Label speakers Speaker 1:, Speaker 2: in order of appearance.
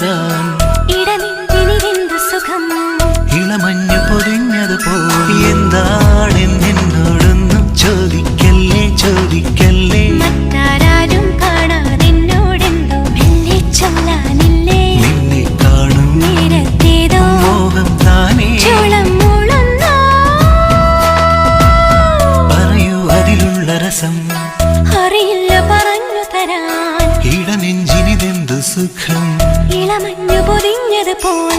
Speaker 1: വരാൻ
Speaker 2: ഇടനെഞ്ചിനിതെന്തു സുഖം
Speaker 1: ഇളമഞ്ഞു പൊതിഞ്ഞതുപോലെ എന്താണെന്നോടൊന്നും ചോദിക്കല്ലേ ചോദിക്കല്ലേ
Speaker 2: മറ്റാരും കാണാതെന്നോടെന്തോ മെല്ലെ ചൊല്ലാനില്ലേ
Speaker 1: നിന്നെ കാണും
Speaker 2: നേരത്തേതോ
Speaker 1: മോഹം താനേ
Speaker 2: ചോളം മൂളുന്നോ
Speaker 1: പറയൂ അതിലുള്ള രസം
Speaker 2: അറിയില്ല പറഞ്ഞു തരാൻ
Speaker 1: ഇടനെഞ്ചിനിതെന്തു സുഖം
Speaker 2: ഇളമഞ്ഞു പൊതിഞ്ഞതുപോൽ